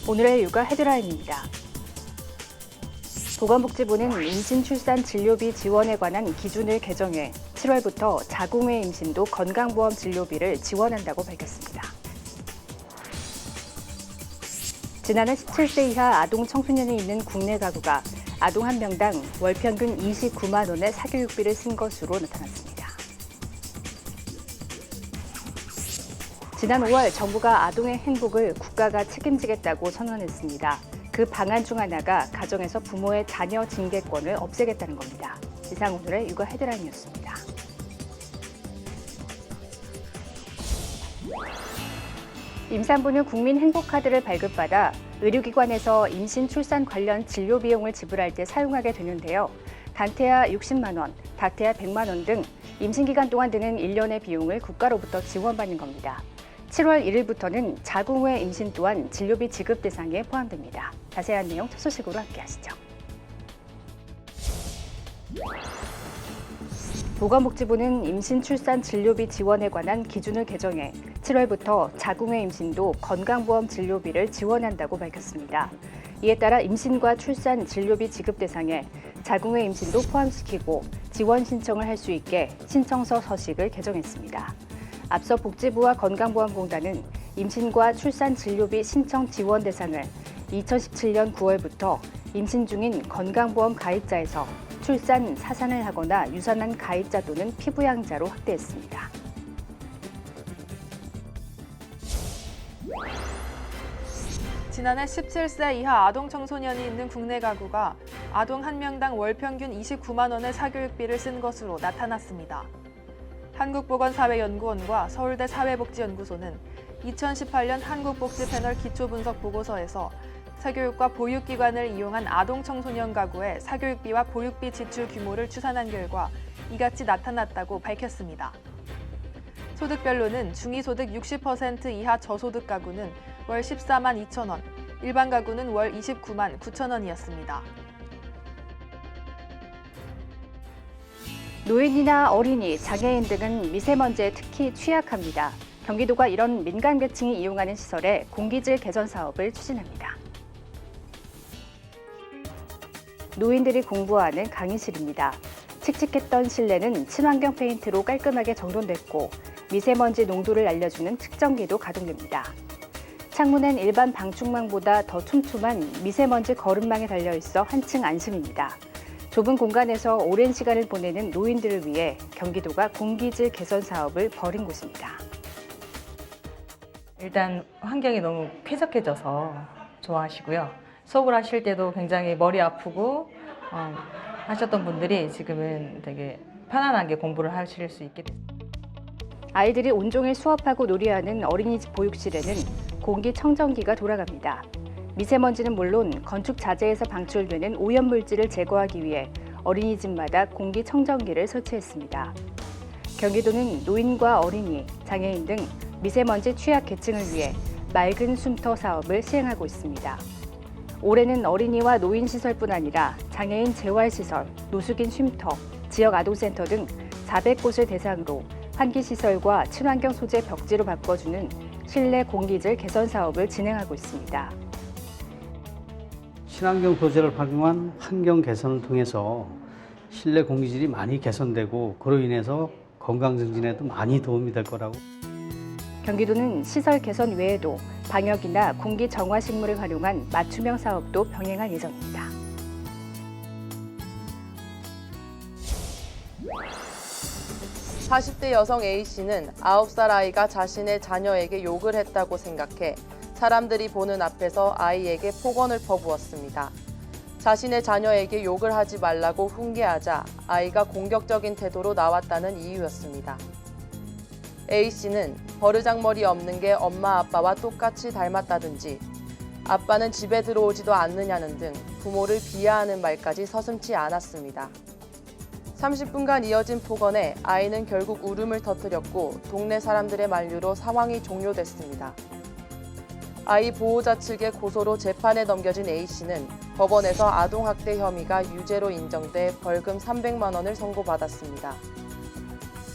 오늘의 육아 헤드라인입니다. 보건복지부는 임신 출산 진료비 지원에 관한 기준을 개정해 7월부터 자궁외 임신도 건강보험 진료비를 지원한다고 밝혔습니다. 지난해 17세 이하 아동 청소년이 있는 국내 가구가 아동 한 명당 월 평균 29만 원의 사교육비를 쓴 것으로 나타났습니다. 지난 5월 정부가 아동의 행복을 국가가 책임지겠다고 선언했습니다. 그 방안 중 하나가 가정에서 부모의 자녀 징계권을 없애겠다는 겁니다. 이상 오늘의 육아 헤드라인이었습니다. 임산부는 국민행복카드를 발급받아 의료기관에서 임신 출산 관련 진료 비용을 지불할 때 사용하게 되는데요. 단태아 60만 원, 다태아 100만 원 등 임신기간 동안 드는 1년의 비용을 국가로부터 지원받는 겁니다. 7월 1일부터는 자궁외 임신 또한 진료비 지급 대상에 포함됩니다. 자세한 내용 첫 소식으로 함께 하시죠. 보건복지부는 임신 출산 진료비 지원에 관한 기준을 개정해 7월부터 자궁외 임신도 건강보험 진료비를 지원한다고 밝혔습니다. 이에 따라 임신과 출산 진료비 지급 대상에 자궁외 임신도 포함시키고 지원 신청을 할 수 있게 신청서 서식을 개정했습니다. 앞서 복지부와 건강보험공단은 임신과 출산 진료비 신청 지원 대상을 2017년 9월부터 임신 중인 건강보험 가입자에서 출산, 사산을 하거나 유산한 가입자 또는 피부양자로 확대했습니다. 지난해 17세 이하 아동 청소년이 있는 국내 가구가 아동 한 명당 월 평균 29만 원의 사교육비를 쓴 것으로 나타났습니다. 한국보건사회연구원과 서울대 사회복지연구소는 2018년 한국복지 패널 기초분석 보고서에서 사교육과 보육기관을 이용한 아동 청소년 가구의 사교육비와 보육비 지출 규모를 추산한 결과 이같이 나타났다고 밝혔습니다. 소득별로는 중위소득 60% 이하 저소득 가구는 월 14만 2천 원, 일반 가구는 월 29만 9천 원이었습니다. 노인이나 어린이, 장애인 등은 미세먼지에 특히 취약합니다. 경기도가 이런 민간계층이 이용하는 시설에 공기질 개선 사업을 추진합니다. 노인들이 공부하는 강의실입니다. 칙칙했던 실내는 친환경 페인트로 깔끔하게 정돈됐고 미세먼지 농도를 알려주는 측정기도 가동됩니다. 창문엔 일반 방충망보다 더 촘촘한 미세먼지 거름망이 달려있어 한층 안심입니다. 좁은 공간에서 오랜 시간을 보내는 노인들을 위해 경기도가 공기질 개선 사업을 벌인 곳입니다. 일단 환경이 너무 쾌적해져서 좋아하시고요. 수업을 하실 때도 굉장히 머리 아프고 하셨던 분들이 지금은 되게 편안하게 공부를 하실 수 있게 됐습니다. 아이들이 온종일 수업하고 놀이하는 어린이집 보육실에는 공기청정기가 돌아갑니다. 미세먼지는 물론 건축 자재에서 방출되는 오염물질을 제거하기 위해 어린이집마다 공기청정기를 설치했습니다. 경기도는 노인과 어린이, 장애인 등 미세먼지 취약 계층을 위해 맑은 쉼터 사업을 시행하고 있습니다. 올해는 어린이와 노인시설뿐 아니라 장애인 재활시설, 노숙인 쉼터, 지역 아동센터 등 400곳을 대상으로 환기시설과 친환경 소재 벽지로 바꿔주는 실내 공기질 개선 사업을 진행하고 있습니다. 친환경 소재를 활용한 환경 개선을 통해서 실내 공기질이 많이 개선되고 그로 인해서 건강 증진에도 많이 도움이 될 거라고. 경기도는 시설 개선 외에도 방역이나 공기 정화 식물을 활용한 맞춤형 사업도 병행할 예정입니다. (40대) 여성 A씨는 9살 아이가 자신의 자녀에게 욕을 했다고 생각해 사람들이 보는 앞에서 아이에게 폭언을 퍼부었습니다. 자신의 자녀에게 욕을 하지 말라고 훈계하자 아이가 공격적인 태도로 나왔다는 이유였습니다. A씨는 버르장머리 없는 게 엄마 아빠와 똑같이 닮았다든지 아빠는 집에 들어오지도 않느냐는 등 부모를 비하하는 말까지 서슴지 않았습니다. 30분간 이어진 폭언에 아이는 결국 울음을 터뜨렸고 동네 사람들의 만류로 상황이 종료됐습니다. 아이 보호자 측의 고소로 재판에 넘겨진 A씨는 법원에서 아동학대 혐의가 유죄로 인정돼 벌금 300만 원을 선고받았습니다.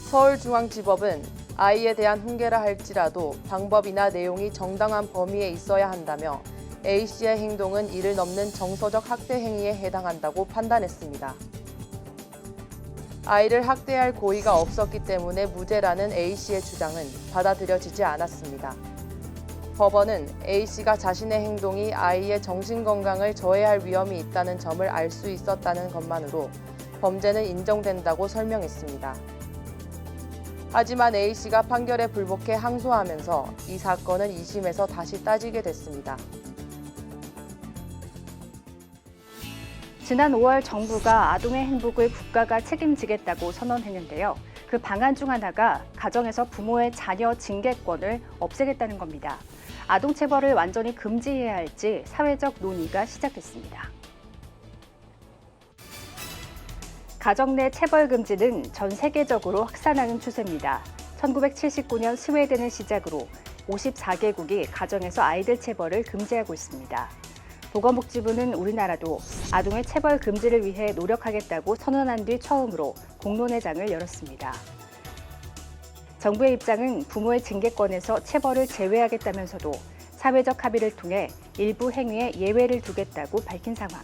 서울중앙지법은 아이에 대한 훈계라 할지라도 방법이나 내용이 정당한 범위에 있어야 한다며 A씨의 행동은 이를 넘는 정서적 학대 행위에 해당한다고 판단했습니다. 아이를 학대할 고의가 없었기 때문에 무죄라는 A씨의 주장은 받아들여지지 않았습니다. 법원은 A씨가 자신의 행동이 아이의 정신건강을 저해할 위험이 있다는 점을 알 수 있었다는 것만으로 범죄는 인정된다고 설명했습니다. 하지만 A씨가 판결에 불복해 항소하면서 이 사건은 2심에서 다시 따지게 됐습니다. 지난 5월 정부가 아동의 행복을 국가가 책임지겠다고 선언했는데요. 그 방안 중 하나가 가정에서 부모의 자녀 징계권을 없애겠다는 겁니다. 아동 체벌을 완전히 금지해야 할지 사회적 논의가 시작됐습니다. 가정 내 체벌 금지는 전 세계적으로 확산하는 추세입니다. 1979년 스웨덴을 시작으로 54개국이 가정에서 아이들 체벌을 금지하고 있습니다. 보건복지부는 우리나라도 아동의 체벌 금지를 위해 노력하겠다고 선언한 뒤 처음으로 공론회장을 열었습니다. 정부의 입장은 부모의 징계권에서 체벌을 제외하겠다면서도 사회적 합의를 통해 일부 행위에 예외를 두겠다고 밝힌 상황.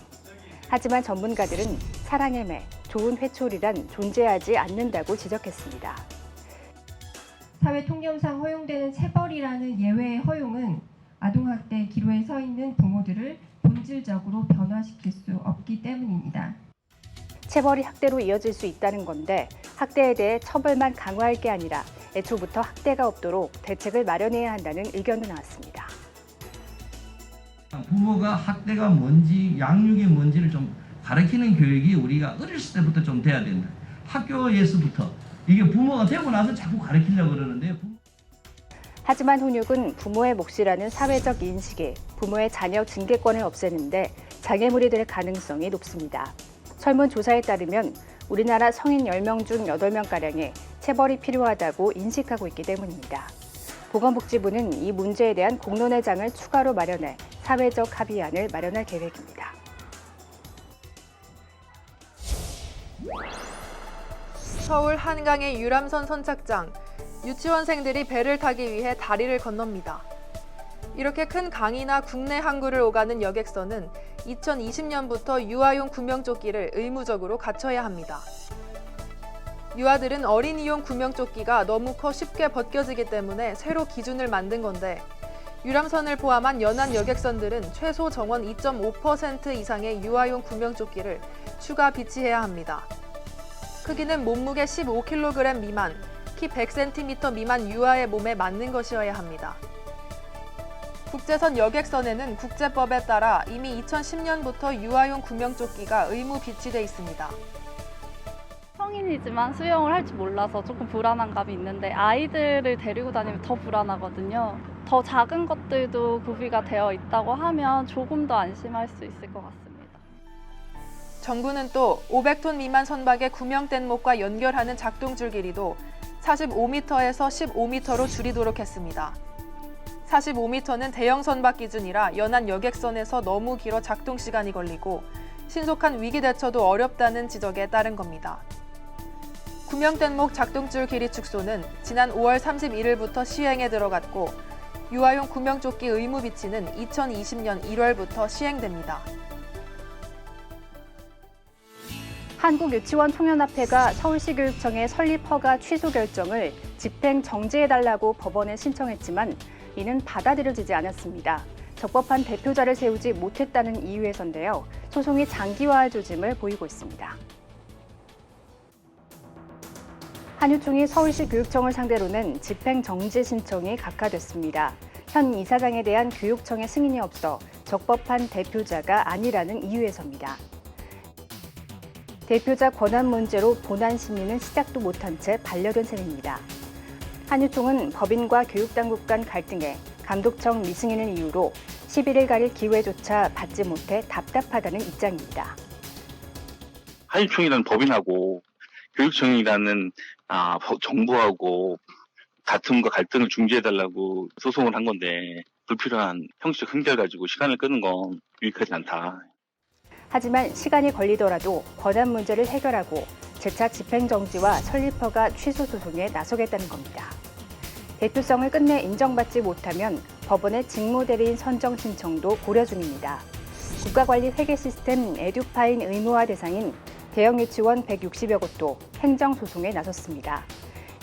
하지만 전문가들은 사랑의 매, 좋은 회초리란 존재하지 않는다고 지적했습니다. 사회 통념상 허용되는 체벌이라는 예외의 허용은 아동학대 기로에 서 있는 부모들을 본질적으로 변화시킬 수 없기 때문입니다. 체벌이 학대로 이어질 수 있다는 건데 학대에 대해 처벌만 강화할 게 아니라 애초부터 학대가 없도록 대책을 마련해야 한다는 의견도 나왔습니다. 부모가 학대가 뭔지, 양육이 뭔지를 좀 가르치는 교육이 우리가 어렸을 때부터 좀 돼야 된다. 학교에서부터. 이게 부모가 되고 나서 자꾸 가르치려고 그러는데. 하지만 훈육은 부모의 몫이라는 사회적 인식이 부모의 자녀 징계권을 없애는데 장애물이 될 가능성이 높습니다. 설문조사에 따르면 우리나라 성인 10명 중 8명가량이 체벌이 필요하다고 인식하고 있기 때문입니다. 보건복지부는 이 문제에 대한 공론회장을 추가로 마련해 사회적 합의안을 마련할 계획입니다. 서울 한강의 유람선 선착장, 유치원생들이 배를 타기 위해 다리를 건넙니다. 이렇게 큰 강이나 국내 항구를 오가는 여객선은 2020년부터 유아용 구명조끼를 의무적으로 갖춰야 합니다. 유아들은 어린이용 구명조끼가 너무 커 쉽게 벗겨지기 때문에 새로 기준을 만든 건데 유람선을 포함한 연안 여객선들은 최소 정원 2.5% 이상의 유아용 구명조끼를 추가 비치해야 합니다. 크기는 몸무게 15kg 미만, 키 100cm 미만 유아의 몸에 맞는 것이어야 합니다. 국제선 여객선에는 국제법에 따라 이미 2010년부터 유아용 구명조끼가 의무 비치돼 있습니다. 성인이지만 수영을 할 줄 몰라서 조금 불안한 감이 있는데 아이들을 데리고 다니면 더 불안하거든요. 더 작은 것들도 구비가 되어 있다고 하면 조금 더 안심할 수 있을 것 같습니다. 정부는 또 500톤 미만 선박의 구명뗏목과 연결하는 작동줄 길이도 45m에서 15m로 줄이도록 했습니다. 45m는 대형 선박 기준이라 연안 여객선에서 너무 길어 작동 시간이 걸리고 신속한 위기 대처도 어렵다는 지적에 따른 겁니다. 구명뗏목 작동줄 길이 축소는 지난 5월 31일부터 시행에 들어갔고 유아용 구명조끼 의무 비치는 2020년 1월부터 시행됩니다. 한국유치원통연합회가 서울시 교육청의 설립 허가 취소 결정을 집행 정지해달라고 법원에 신청했지만 이는 받아들여지지 않았습니다. 적법한 대표자를 세우지 못했다는 이유에서인데요. 소송이 장기화할 조짐을 보이고 있습니다. 한유총이 서울시 교육청을 상대로 낸 집행 정지 신청이 각하됐습니다. 현 이사장에 대한 교육청의 승인이 없어 적법한 대표자가 아니라는 이유에서입니다. 대표자 권한 문제로 본안 심리는 시작도 못한 채 반려된 셈입니다. 한유총은 법인과 교육당국 간 갈등에 감독청 미승인을 이유로 11일 가릴 기회조차 받지 못해 답답하다는 입장입니다. 한유총이라는 법인하고 교육청이라는 정부하고 다툼과 갈등을 중지해달라고 소송을 한 건데 불필요한 형식적 흥결 가지고 시간을 끄는 건 유익하지 않다. 하지만 시간이 걸리더라도 권한 문제를 해결하고 재차 집행정지와 설립허가 취소 소송에 나서겠다는 겁니다. 대표성을 끝내 인정받지 못하면 법원의 직무대리인 선정 신청도 고려 중입니다. 국가관리 회계 시스템 에듀파인 의무화 대상인 대형 유치원 160여 곳도 행정소송에 나섰습니다.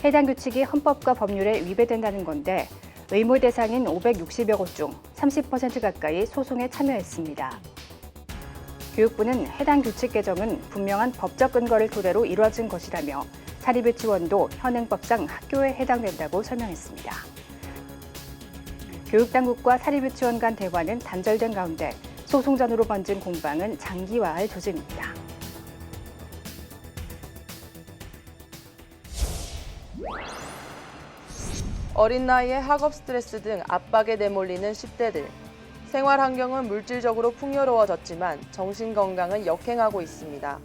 해당 규칙이 헌법과 법률에 위배된다는 건데 의무 대상인 560여 곳 중 30% 가까이 소송에 참여했습니다. 교육부는 해당 규칙 개정은 분명한 법적 근거를 토대로 이루어진 것이라며 사립유치원도 현행법상 학교에 해당된다고 설명했습니다. 교육당국과 사립유치원 간 대화는 단절된 가운데 소송전으로 번진 공방은 장기화할 조짐입니다. 어린 나이에 학업 스트레스 등 압박에 내몰리는 10대들. 생활 환경은 물질적으로 풍요로워졌지만 정신 건강은 역행하고 있습니다.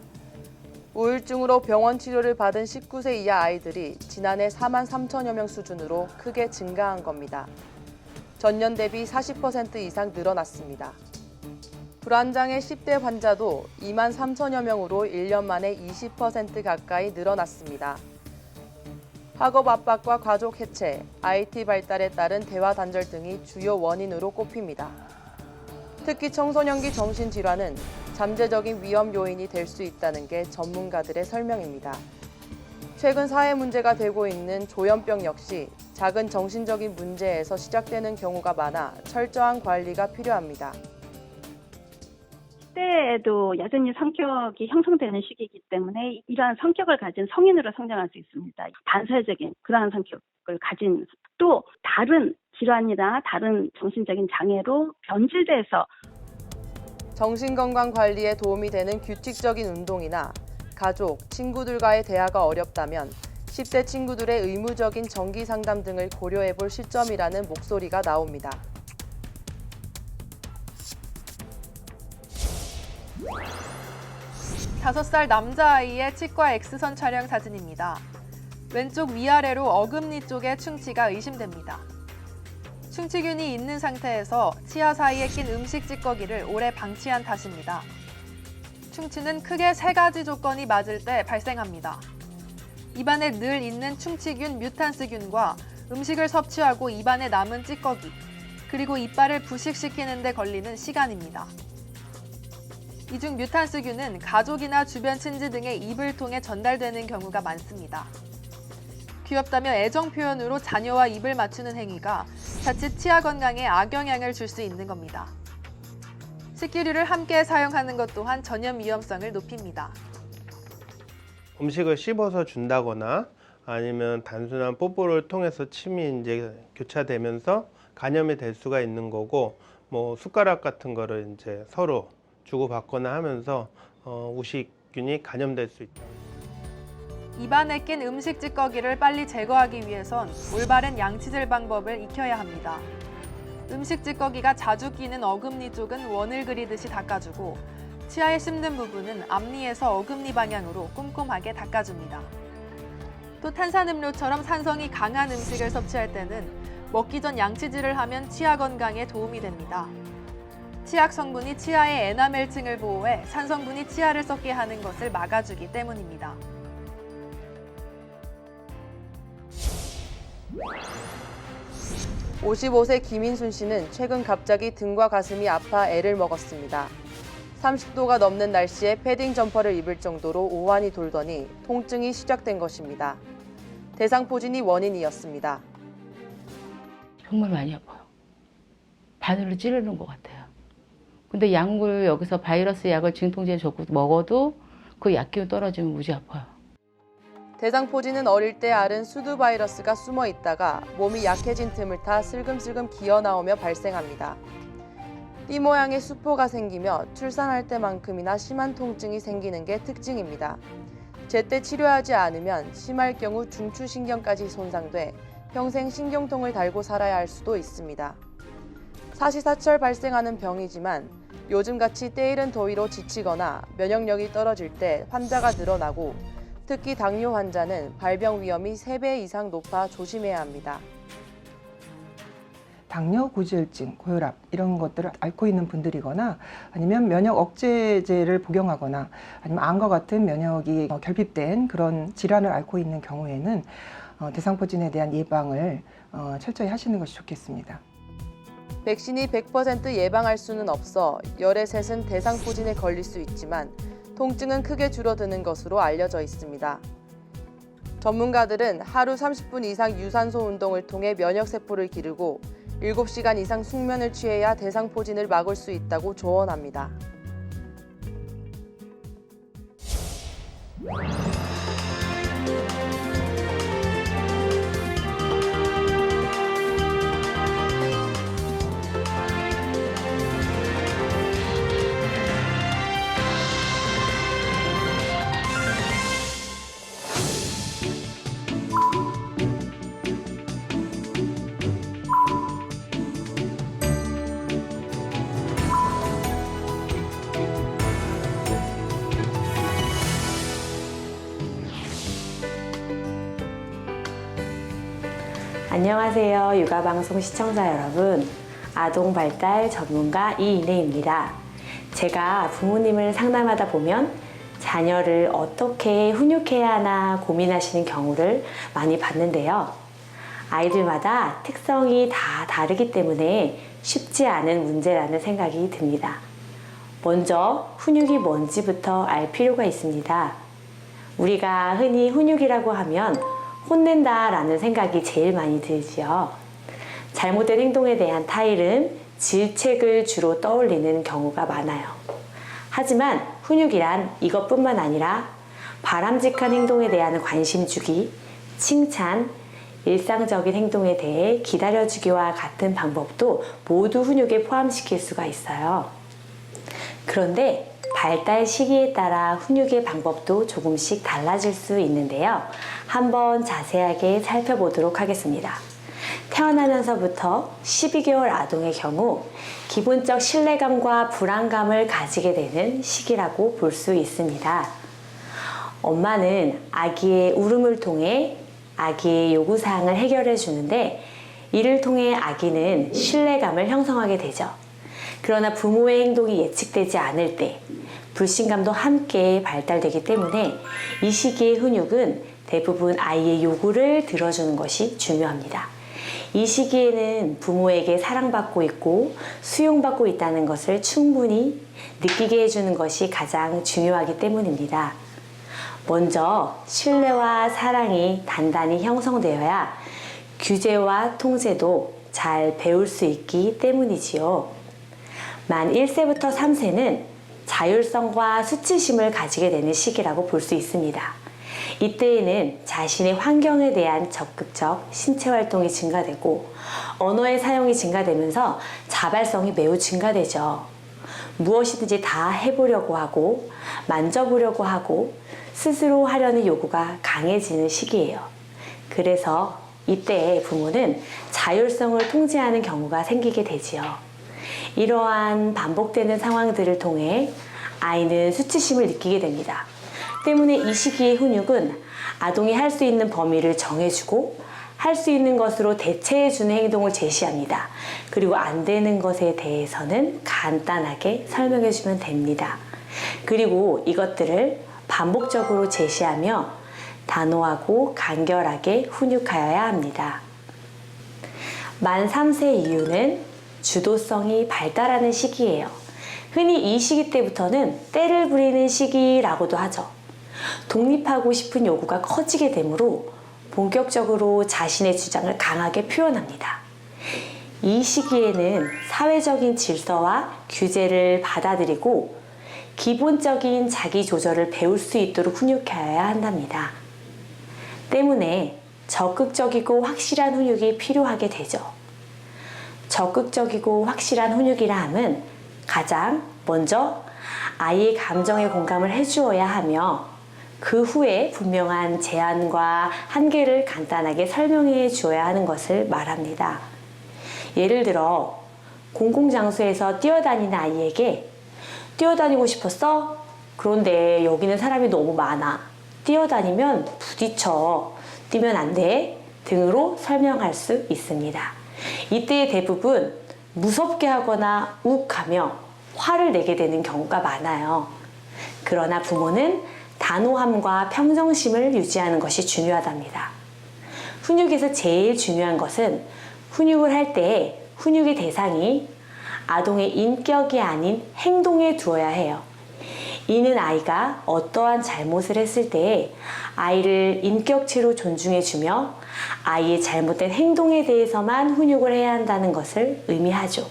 우울증으로 병원 치료를 받은 19세 이하 아이들이 지난해 4만 3천여 명 수준으로 크게 증가한 겁니다. 전년 대비 40% 이상 늘어났습니다. 불안장애 10대 환자도 2만 3천여 명으로 1년 만에 20% 가까이 늘어났습니다. 학업 압박과 가족 해체, IT 발달에 따른 대화 단절 등이 주요 원인으로 꼽힙니다. 특히 청소년기 정신질환은 잠재적인 위험 요인이 될 수 있다는 게 전문가들의 설명입니다. 최근 사회 문제가 되고 있는 조현병 역시 작은 정신적인 문제에서 시작되는 경우가 많아 철저한 관리가 필요합니다. 10대에도 여전히 성격이 형성되는 시기이기 때문에 이러한 성격을 가진 성인으로 성장할 수 있습니다. 반사회적인 그러한 성격을 가진 또 다른 질환이나 다른 정신적인 장애로 변질돼서 정신건강 관리에 도움이 되는 규칙적인 운동이나 가족, 친구들과의 대화가 어렵다면 10대 친구들의 의무적인 정기 상담 등을 고려해 볼 시점이라는 목소리가 나옵니다. 다섯 살 남자아이의 치과 X선 촬영 사진입니다. 왼쪽 위아래로 어금니 쪽에 충치가 의심됩니다. 충치균이 있는 상태에서 치아 사이에 낀 음식 찌꺼기를 오래 방치한 탓입니다. 충치는 크게 3가지 조건이 맞을 때 발생합니다. 입안에 늘 있는 충치균 뮤탄스균과 음식을 섭취하고 입안에 남은 찌꺼기, 그리고 이빨을 부식시키는 데 걸리는 시간입니다. 이 중 뮤탄스균은 가족이나 주변 친지 등의 입을 통해 전달되는 경우가 많습니다. 귀엽다며 애정 표현으로 자녀와 입을 맞추는 행위가 자칫 치아 건강에 악영향을 줄 수 있는 겁니다. 식기류를 함께 사용하는 것 또한 전염 위험성을 높입니다. 음식을 씹어서 준다거나 아니면 단순한 뽀뽀를 통해서 침이 이제 교차되면서 감염이 될 수가 있는 거고, 뭐 숟가락 같은 거를 이제 서로 주고받거나 하면서 우식균이 감염될 수 있다. 입안에 낀 음식 찌꺼기를 빨리 제거하기 위해선 올바른 양치질 방법을 익혀야 합니다. 음식 찌꺼기가 자주 끼는 어금니 쪽은 원을 그리듯이 닦아주고 치아에 씹는 부분은 앞니에서 어금니 방향으로 꼼꼼하게 닦아줍니다. 또 탄산음료처럼 산성이 강한 음식을 섭취할 때는 먹기 전 양치질을 하면 치아 건강에 도움이 됩니다. 치약 성분이 치아의 에나멜층을 보호해 산성분이 치아를 썩게 하는 것을 막아주기 때문입니다. (55세) 김인순 씨는 최근 갑자기 등과 가슴이 아파 애를 먹었습니다. 30도가 넘는 날씨에 패딩 점퍼를 입을 정도로 오한이 돌더니 통증이 시작된 것입니다. 대상포진이 원인이었습니다. 정말 많이 아파요. 바늘로 찌르는 것 같아요. 근데 약물 여기서 바이러스 약을 진통제 줬고 먹어도 그 약기운 떨어지면 무지 아파요. 대상포진은 어릴 때 앓은 수두 바이러스가 숨어 있다가 몸이 약해진 틈을 타 슬금슬금 기어나오며 발생합니다. 띠 모양의 수포가 생기며 출산할 때만큼이나 심한 통증이 생기는 게 특징입니다. 제때 치료하지 않으면 심할 경우 중추신경까지 손상돼 평생 신경통을 달고 살아야 할 수도 있습니다. 사시사철 발생하는 병이지만 요즘같이 때이른 더위로 지치거나 면역력이 떨어질 때 환자가 늘어나고 특히 당뇨 환자는 발병 위험이 3배 이상 높아 조심해야 합니다. 당뇨, 고지혈증, 고혈압 이런 것들을 앓고 있는 분들이거나 아니면 면역 억제제를 복용하거나 아니면 암과 같은 면역이 결핍된 그런 질환을 앓고 있는 경우에는 대상포진에 대한 예방을 철저히 하시는 것이 좋겠습니다. 백신이 100% 예방할 수는 없어 열의 셋은 대상포진에 걸릴 수 있지만 통증은 크게 줄어드는 것으로 알려져 있습니다. 전문가들은 하루 30분 이상 유산소 운동을 통해 면역세포를 기르고 7시간 이상 숙면을 취해야 대상포진을 막을 수 있다고 조언합니다. 안녕하세요. 육아방송 시청자 여러분. 아동발달 전문가 이인혜입니다. 제가 부모님을 상담하다 보면 자녀를 어떻게 훈육해야 하나 고민하시는 경우를 많이 봤는데요. 아이들마다 특성이 다 다르기 때문에 쉽지 않은 문제라는 생각이 듭니다. 먼저 훈육이 뭔지부터 알 필요가 있습니다. 우리가 흔히 훈육이라고 하면 혼낸다 라는 생각이 제일 많이 들지요. 잘못된 행동에 대한 타일은 질책을 주로 떠올리는 경우가 많아요. 하지만 훈육이란 이것뿐만 아니라 바람직한 행동에 대한 관심 주기, 칭찬, 일상적인 행동에 대해 기다려주기와 같은 방법도 모두 훈육에 포함시킬 수가 있어요. 그런데 발달 시기에 따라 훈육의 방법도 조금씩 달라질 수 있는데요. 한번 자세하게 살펴보도록 하겠습니다. 태어나면서부터 12개월 아동의 경우 기본적 신뢰감과 불안감을 가지게 되는 시기라고 볼 수 있습니다. 엄마는 아기의 울음을 통해 아기의 요구사항을 해결해 주는데 이를 통해 아기는 신뢰감을 형성하게 되죠. 그러나 부모의 행동이 예측되지 않을 때 불신감도 함께 발달되기 때문에 이 시기의 훈육은 대부분 아이의 요구를 들어주는 것이 중요합니다. 이 시기에는 부모에게 사랑받고 있고 수용받고 있다는 것을 충분히 느끼게 해주는 것이 가장 중요하기 때문입니다. 먼저 신뢰와 사랑이 단단히 형성되어야 규제와 통제도 잘 배울 수 있기 때문이지요. 만 1세부터 3세는 자율성과 수치심을 가지게 되는 시기라고 볼 수 있습니다. 이때에는 자신의 환경에 대한 적극적 신체 활동이 증가되고 언어의 사용이 증가되면서 자발성이 매우 증가되죠. 무엇이든지 다 해보려고 하고 만져보려고 하고 스스로 하려는 요구가 강해지는 시기예요. 그래서 이때 부모는 자율성을 통제하는 경우가 생기게 되지요. 이러한 반복되는 상황들을 통해 아이는 수치심을 느끼게 됩니다. 때문에 이 시기의 훈육은 아동이 할 수 있는 범위를 정해주고 할 수 있는 것으로 대체해주는 행동을 제시합니다. 그리고 안 되는 것에 대해서는 간단하게 설명해주면 됩니다. 그리고 이것들을 반복적으로 제시하며 단호하고 간결하게 훈육하여야 합니다. 만 3세 이후는 주도성이 발달하는 시기예요. 흔히 이 시기 때부터는 때를 부리는 시기라고도 하죠. 독립하고 싶은 요구가 커지게 되므로 본격적으로 자신의 주장을 강하게 표현합니다. 이 시기에는 사회적인 질서와 규제를 받아들이고 기본적인 자기 조절을 배울 수 있도록 훈육하여야 한답니다. 때문에 적극적이고 확실한 훈육이 필요하게 되죠. 적극적이고 확실한 훈육이라 함은 가장 먼저 아이의 감정에 공감을 해주어야 하며 그 후에 분명한 제한과 한계를 간단하게 설명해 주어야 하는 것을 말합니다. 예를 들어 공공장소에서 뛰어다니는 아이에게 뛰어다니고 싶었어? 그런데 여기는 사람이 너무 많아. 뛰어다니면 부딪혀. 뛰면 안 돼. 등으로 설명할 수 있습니다. 이때 대부분 무섭게 하거나 욱하며 화를 내게 되는 경우가 많아요. 그러나 부모는 단호함과 평정심을 유지하는 것이 중요하답니다. 훈육에서 제일 중요한 것은 훈육을 할 때 훈육의 대상이 아동의 인격이 아닌 행동에 두어야 해요. 이는 아이가 어떠한 잘못을 했을 때 아이를 인격체로 존중해주며 아이의 잘못된 행동에 대해서만 훈육을 해야 한다는 것을 의미하죠.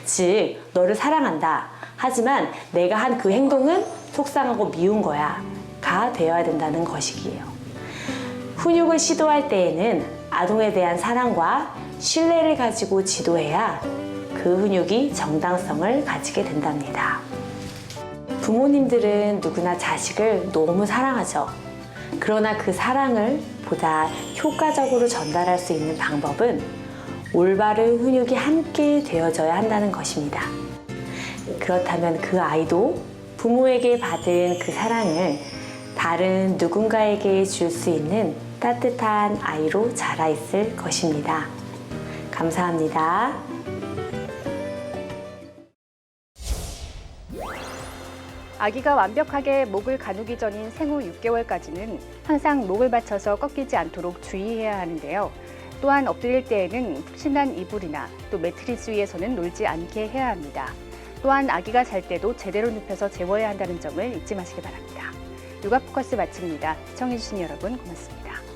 즉, 너를 사랑한다. 하지만 내가 한 그 행동은 속상하고 미운 거야. 가 되어야 된다는 것이기예요. 훈육을 시도할 때에는 아동에 대한 사랑과 신뢰를 가지고 지도해야 그 훈육이 정당성을 가지게 된답니다. 부모님들은 누구나 자식을 너무 사랑하죠. 그러나 그 사랑을 보다 효과적으로 전달할 수 있는 방법은 올바른 훈육이 함께 되어져야 한다는 것입니다. 그렇다면 그 아이도 부모에게 받은 그 사랑을 다른 누군가에게 줄 수 있는 따뜻한 아이로 자라 있을 것입니다. 감사합니다. 아기가 완벽하게 목을 가누기 전인 생후 6개월까지는 항상 목을 받쳐서 꺾이지 않도록 주의해야 하는데요. 또한 엎드릴 때에는 푹신한 이불이나 또 매트리스 위에서는 놀지 않게 해야 합니다. 또한 아기가 잘 때도 제대로 눕혀서 재워야 한다는 점을 잊지 마시기 바랍니다. 육아포커스 마칩니다. 시청해주신 여러분 고맙습니다.